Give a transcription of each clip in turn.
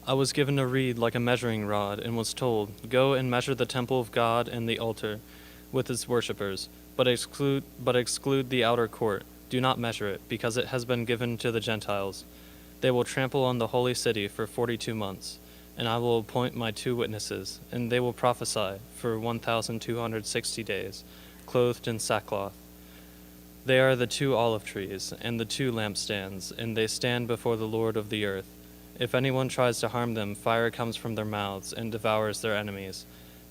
I was given a reed like a measuring rod, and was told, Go and measure the temple of God and the altar with its worshippers, but exclude the outer court. Do not measure it, because it has been given to the Gentiles. They will trample on the holy city for 42 months, and I will appoint my 2 witnesses, and they will prophesy for 1,260 days, clothed in sackcloth. They are the 2 olive trees and the 2 lampstands, and they stand before the Lord of the earth. If anyone tries to harm them, fire comes from their mouths and devours their enemies.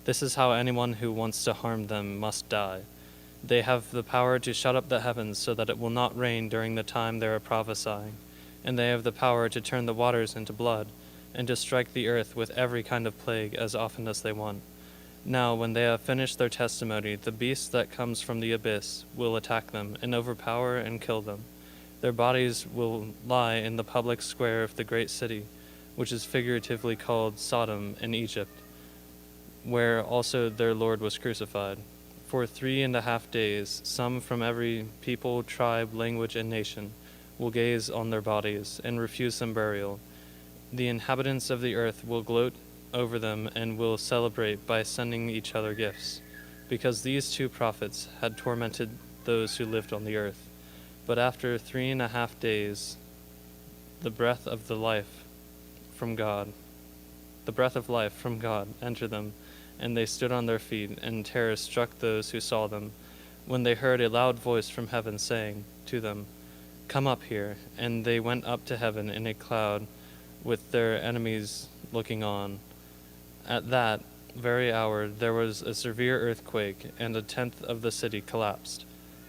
This is how anyone who wants to harm them must die. They have the power to shut up the heavens so that it will not rain during the time they are prophesying, and they have the power to turn the waters into blood, and to strike the earth with every kind of plague as often as they want. Now, when they have finished their testimony, the beast that comes from the abyss will attack them and overpower and kill them. Their bodies will lie in the public square of the great city, which is figuratively called Sodom in Egypt, where also their Lord was crucified. For 3.5 days, some from every people, tribe, language, and nation will gaze on their bodies and refuse them burial. The inhabitants of the earth will gloat over them and will celebrate by sending each other gifts, because these 2 prophets had tormented those who lived on the earth. But after 3.5 days, the breath of life from God entered them, and they stood on their feet, and terror struck those who saw them, when they heard a loud voice from heaven saying to them, Come up here. And they went up to heaven in a cloud, with their enemies looking on. At that very hour there was a severe earthquake, and 1/10 of the city collapsed.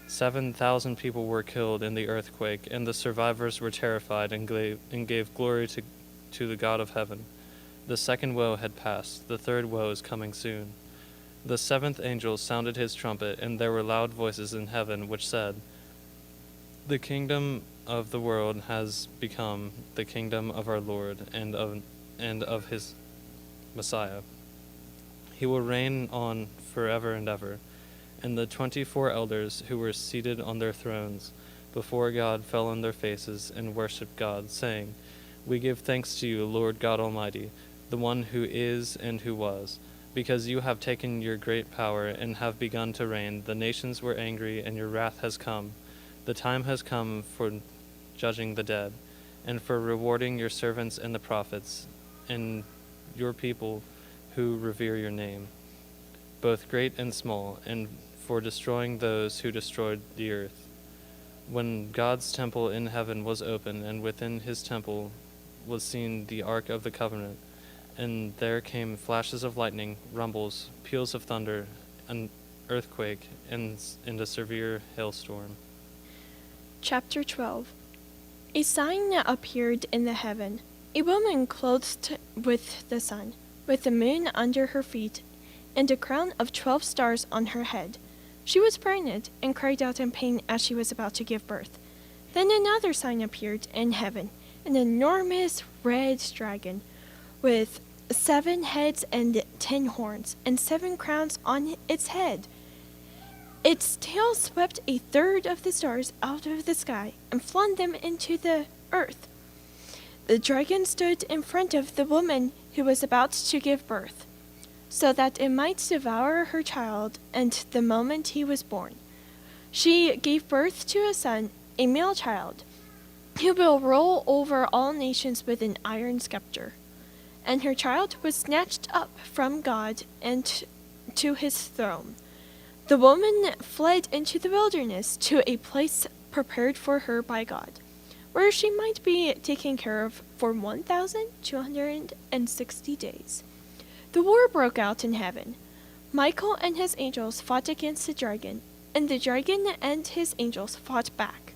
7,000 people were killed in the earthquake, and the survivors were terrified and gave glory to the God of heaven. The second woe had passed, the third woe is coming soon. The 7th angel sounded his trumpet, and there were loud voices in heaven which said, The kingdom of the world has become the kingdom of our Lord and of his Messiah. He will reign on forever and ever. And the 24 elders who were seated on their thrones before God fell on their faces and worshipped God, saying, We give thanks to you, Lord God Almighty, the one who is and who was, because you have taken your great power and have begun to reign. The nations were angry, and your wrath has come. The time has come for judging the dead, and for rewarding your servants and the prophets, and your people who revere your name, both great and small, and for destroying those who destroyed the earth. When God's temple in heaven was opened, and within his temple was seen the ark of the covenant, and there came flashes of lightning, rumbles, peals of thunder, an earthquake, and a severe hailstorm. Chapter 12. A sign appeared in the heaven, a woman clothed with the sun, with the moon under her feet, and a crown of 12 stars on her head. She was pregnant and cried out in pain as she was about to give birth. Then another sign appeared in heaven, an enormous red dragon, with 7 heads and 10 horns, and 7 crowns on its head. Its tail swept 1/3 of the stars out of the sky and flung them into the earth. The dragon stood in front of the woman who was about to give birth, so that it might devour her child and the moment he was born. She gave birth to a son, a male child, who will rule over all nations with an iron scepter. And her child was snatched up from God and to his throne. The woman fled into the wilderness to a place prepared for her by God, where she might be taken care of for 1,260 days. The war broke out in heaven. Michael and his angels fought against the dragon, and the dragon and his angels fought back.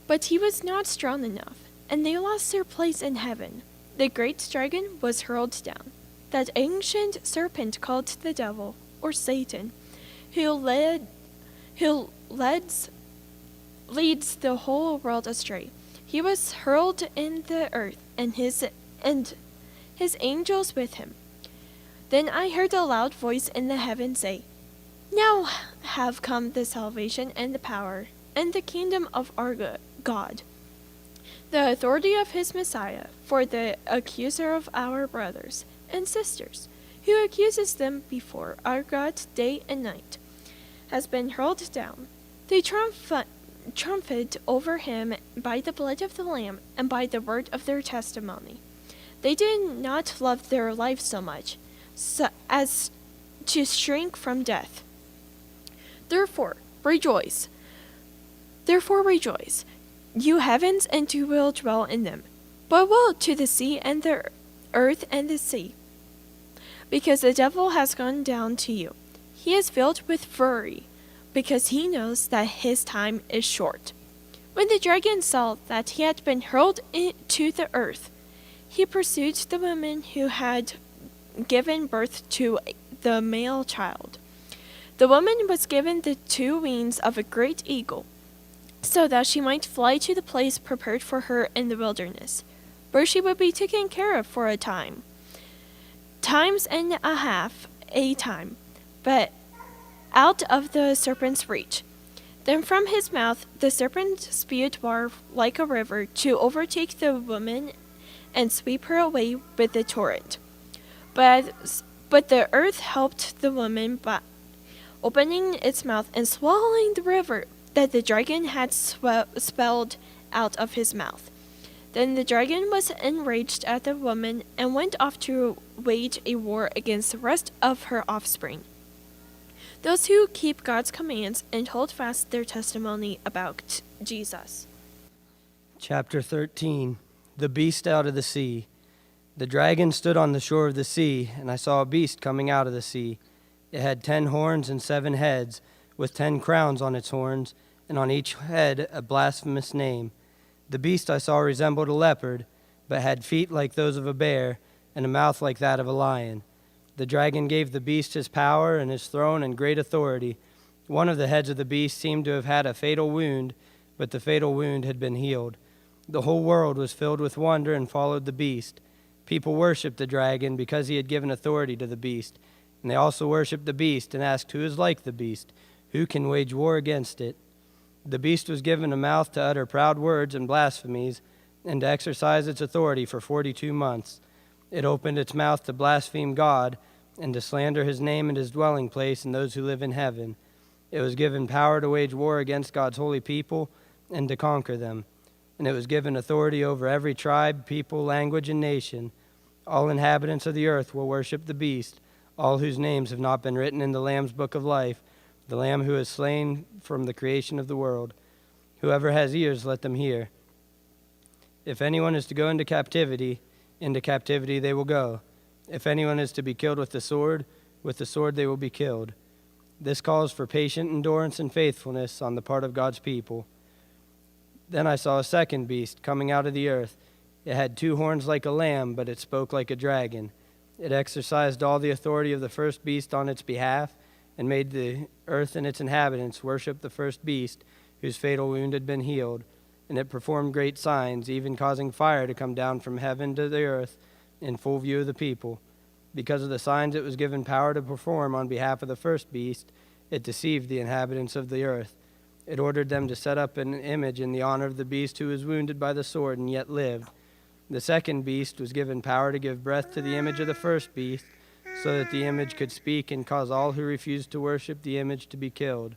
But he was not strong enough, and they lost their place in heaven. The great dragon was hurled down, that ancient serpent called the devil, or Satan, who leads the whole world astray. He was hurled in the earth, and his angels with him. Then I heard a loud voice in the heaven say, Now have come the salvation and the power and the kingdom of our God. the authority of his Messiah, for the accuser of our brothers and sisters, who accuses them before our God day and night, has been hurled down. They triumphed over him by the blood of the Lamb and by the word of their testimony. They did not love their lives so much as to shrink from death. Therefore rejoice, you heavens, and who will dwell in them. But woe to the sea and the earth and the sea, because the devil has gone down to you. He is filled with fury, because he knows that his time is short. When the dragon saw that he had been hurled to the earth, he pursued the woman who had given birth to the male child. The woman was given the 2 wings of a great eagle, so that she might fly to the place prepared for her in the wilderness, where she would be taken care of for a time, times and a half a time, but out of the serpent's reach. Then from his mouth the serpent spewed water like a river to overtake the woman and sweep her away with the torrent. But the earth helped the woman by opening its mouth and swallowing the river that the dragon had spelled out of his mouth. Then the dragon was enraged at the woman and went off to wage a war against the rest of her offspring, those who keep God's commands and hold fast their testimony about Jesus. Chapter 13. The beast out of the sea. The dragon stood on the shore of the sea, and I saw a beast coming out of the sea. It had 10 horns and 7 heads, with 10 crowns on its horns, and on each head a blasphemous name. The beast I saw resembled a leopard, but had feet like those of a bear, and a mouth like that of a lion. The dragon gave the beast his power and his throne and great authority. One of the heads of the beast seemed to have had a fatal wound, but the fatal wound had been healed. The whole world was filled with wonder and followed the beast. People worshipped the dragon because he had given authority to the beast. And they also worshipped the beast and asked, who is like the beast? Who can wage war against it? The beast was given a mouth to utter proud words and blasphemies, and to exercise its authority for 42 months. It opened its mouth to blaspheme God, and to slander his name and his dwelling place and those who live in heaven. It was given power to wage war against God's holy people and to conquer them. And it was given authority over every tribe, people, language, and nation. All inhabitants of the earth will worship the beast, all whose names have not been written in the Lamb's book of life, the Lamb who is slain from the creation of the world. Whoever has ears, let them hear. If anyone is to go into captivity they will go. If anyone is to be killed with the sword they will be killed. This calls for patient endurance and faithfulness on the part of God's people. Then I saw a second beast coming out of the earth. It had 2 horns like a lamb, but it spoke like a dragon. It exercised all the authority of the first beast on its behalf, and made the earth and its inhabitants worship the first beast, whose fatal wound had been healed. And it performed great signs, even causing fire to come down from heaven to the earth in full view of the people. Because of the signs it was given power to perform on behalf of the first beast, it deceived the inhabitants of the earth. It ordered them to set up an image in the honor of the beast who was wounded by the sword and yet lived. The second beast was given power to give breath to the image of the first beast, so that the image could speak and cause all who refused to worship the image to be killed.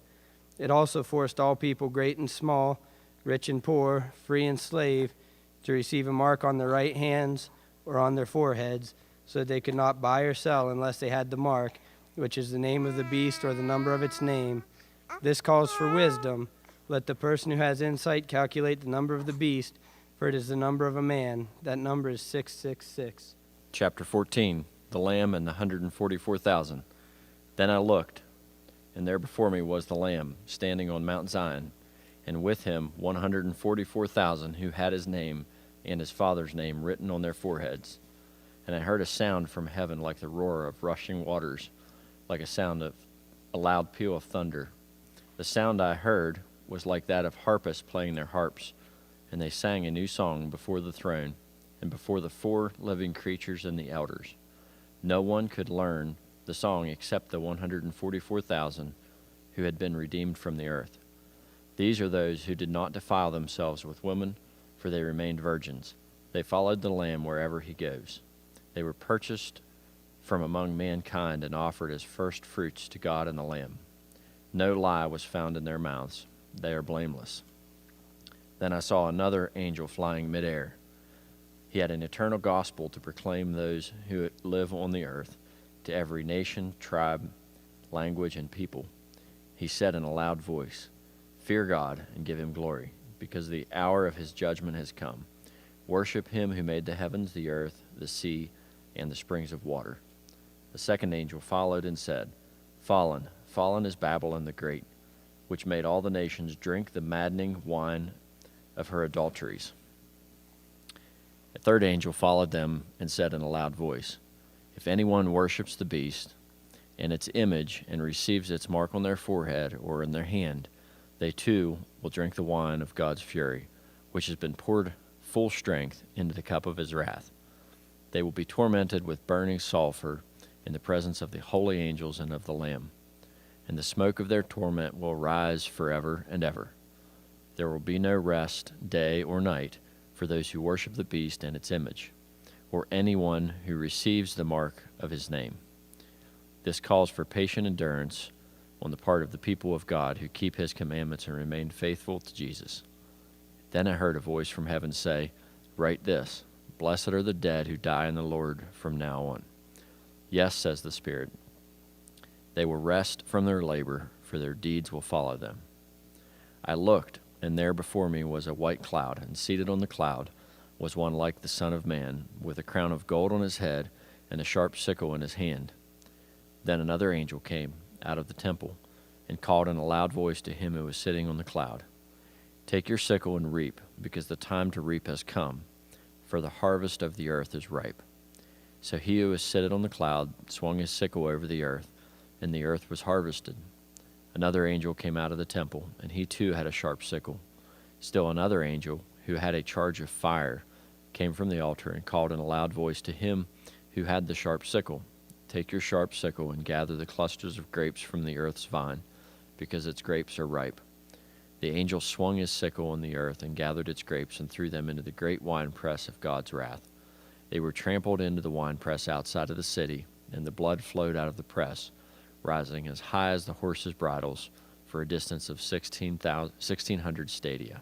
It also forced all people, great and small, rich and poor, free and slave, to receive a mark on their right hands or on their foreheads, so that they could not buy or sell unless they had the mark, which is the name of the beast or the number of its name. This calls for wisdom. Let the person who has insight calculate the number of the beast, for it is the number of a man. That number is 666. Chapter 14. The Lamb and the 144,000. Then I looked, and there before me was the Lamb, standing on Mount Zion, and with him 144,000 who had his name and his Father's name written on their foreheads. And I heard a sound from heaven like the roar of rushing waters, like a sound of a loud peal of thunder. The sound I heard was like that of harpists playing their harps, and they sang a new song before the throne, and before the 4 living creatures and the elders. No one could learn the song except the 144,000 who had been redeemed from the earth. These are those who did not defile themselves with women, for they remained virgins. They followed the Lamb wherever he goes. They were purchased from among mankind and offered as first fruits to God and the Lamb. No lie was found in their mouths. They are blameless. Then I saw another angel flying midair. He had an eternal gospel to proclaim those who live on the earth, to every nation, tribe, language, and people. He said in a loud voice, "Fear God and give him glory, because the hour of his judgment has come. Worship him who made the heavens, the earth, the sea, and the springs of water." The second angel followed and said, "Fallen, fallen is Babylon the Great, which made all the nations drink the maddening wine of her adulteries." A third angel followed them and said in a loud voice, "If anyone worships the beast and its image and receives its mark on their forehead or in their hand, they too will drink the wine of God's fury, which has been poured full strength into the cup of his wrath. They will be tormented with burning sulfur in the presence of the holy angels and of the Lamb, and the smoke of their torment will rise forever and ever. There will be no rest, day or night, for those who worship the beast and its image, or anyone who receives the mark of his name. This calls for patient endurance on the part of the people of God who keep his commandments and remain faithful to Jesus." Then I heard a voice from heaven say, "Write this, blessed are the dead who die in the Lord from now on." "Yes," says the Spirit, "they will rest from their labor, for their deeds will follow them." I looked, and there before me was a white cloud, and seated on the cloud was one like the Son of Man, with a crown of gold on his head and a sharp sickle in his hand. Then another angel came out of the temple and called in a loud voice to him who was sitting on the cloud, "Take your sickle and reap, because the time to reap has come, for the harvest of the earth is ripe." So he who was seated on the cloud swung his sickle over the earth, and the earth was harvested. Another angel came out of the temple, and he too had a sharp sickle. Still another angel, who had a charge of fire, came from the altar and called in a loud voice to him who had the sharp sickle, "Take your sharp sickle and gather the clusters of grapes from the earth's vine, because its grapes are ripe." The angel swung his sickle on the earth and gathered its grapes and threw them into the great winepress of God's wrath. They were trampled into the winepress outside of the city, and the blood flowed out of the press, rising as high as the horses' bridles for a distance of 1,600 stadia.